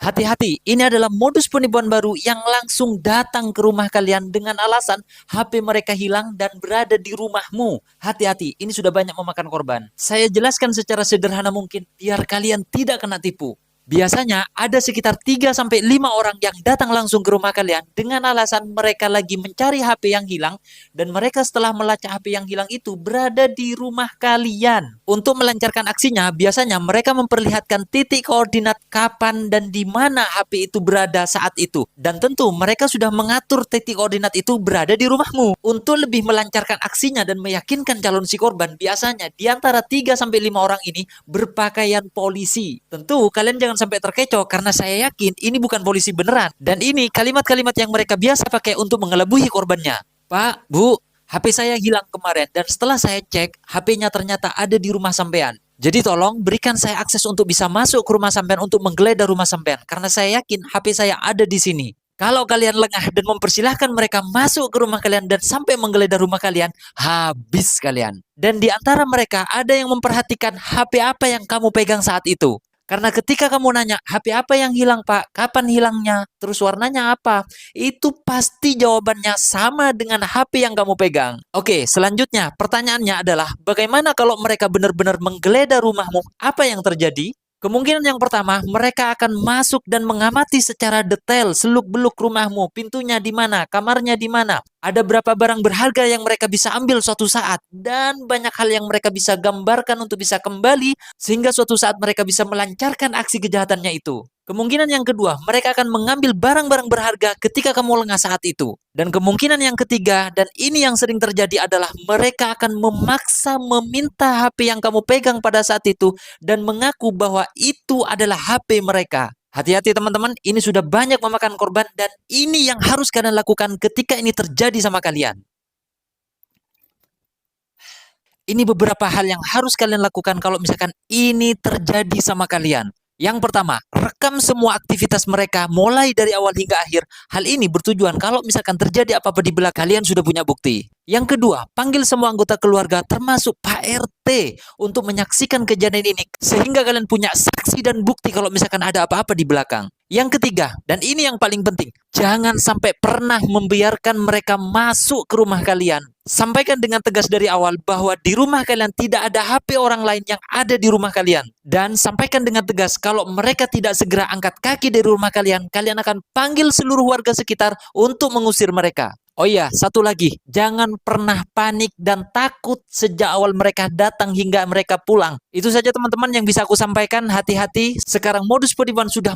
Hati-hati, ini adalah modus penipuan baru yang langsung datang ke rumah kalian dengan alasan HP mereka hilang dan berada di rumahmu. Hati-hati, ini sudah banyak memakan korban. Saya jelaskan secara sederhana mungkin biar kalian tidak kena tipu. Biasanya ada sekitar 3 sampai 5 orang yang datang langsung ke rumah kalian dengan alasan mereka lagi mencari HP yang hilang dan mereka setelah melacak HP yang hilang itu berada di rumah kalian. Untuk melancarkan aksinya, biasanya mereka memperlihatkan titik koordinat kapan dan di mana HP itu berada saat itu. Dan tentu mereka sudah mengatur titik koordinat itu berada di rumahmu. Untuk lebih melancarkan aksinya dan meyakinkan calon si korban, biasanya di antara 3 sampai 5 orang ini berpakaian polisi. Tentu kalian jangan sampai terkecoh karena saya yakin ini bukan polisi beneran. Dan ini kalimat-kalimat yang mereka biasa pakai untuk mengelabui korbannya. Pak, Bu, HP saya hilang kemarin dan setelah saya cek, HP-nya ternyata ada di rumah sampean. Jadi tolong berikan saya akses untuk bisa masuk ke rumah sampean untuk menggeledah rumah sampean karena saya yakin HP saya ada di sini. Kalau kalian lengah dan mempersilahkan mereka masuk ke rumah kalian dan sampai menggeledah rumah kalian, habis kalian. Dan di antara mereka ada yang memperhatikan HP apa yang kamu pegang saat itu. Karena ketika kamu nanya, HP apa yang hilang Pak? Kapan hilangnya? Terus warnanya apa? Itu pasti jawabannya sama dengan HP yang kamu pegang. Oke, selanjutnya pertanyaannya adalah, bagaimana kalau mereka benar-benar menggeledah rumahmu? Apa yang terjadi? Kemungkinan yang pertama, mereka akan masuk dan mengamati secara detail seluk-beluk rumahmu, pintunya di mana, kamarnya di mana, ada berapa barang berharga yang mereka bisa ambil suatu saat, dan banyak hal yang mereka bisa gambarkan untuk bisa kembali, sehingga suatu saat mereka bisa melancarkan aksi kejahatannya itu. Kemungkinan yang kedua, mereka akan mengambil barang-barang berharga ketika kamu lengah saat itu. Dan kemungkinan yang ketiga, dan ini yang sering terjadi adalah mereka akan memaksa meminta HP yang kamu pegang pada saat itu dan mengaku bahwa itu adalah HP mereka. Hati-hati teman-teman, ini sudah banyak memakan korban dan ini yang harus kalian lakukan ketika ini terjadi sama kalian. Ini beberapa hal yang harus kalian lakukan kalau misalkan ini terjadi sama kalian. Yang pertama, rekam semua aktivitas mereka mulai dari awal hingga akhir. Hal ini bertujuan kalau misalkan terjadi apa-apa di belakang kalian sudah punya bukti. Yang kedua, panggil semua anggota keluarga termasuk Pak RT untuk menyaksikan kejadian ini sehingga kalian punya saksi dan bukti kalau misalkan ada apa-apa di belakang. Yang ketiga, dan ini yang paling penting, jangan sampai pernah membiarkan mereka masuk ke rumah kalian. Sampaikan dengan tegas dari awal bahwa di rumah kalian tidak ada HP orang lain yang ada di rumah kalian. Dan sampaikan dengan tegas kalau mereka tidak segera angkat kaki dari rumah kalian, kalian akan panggil seluruh warga sekitar untuk mengusir mereka. Oh iya, satu lagi, jangan pernah panik dan takut sejak awal mereka datang hingga mereka pulang. Itu saja teman-teman yang bisa aku sampaikan, hati-hati, sekarang modus penipuan sudah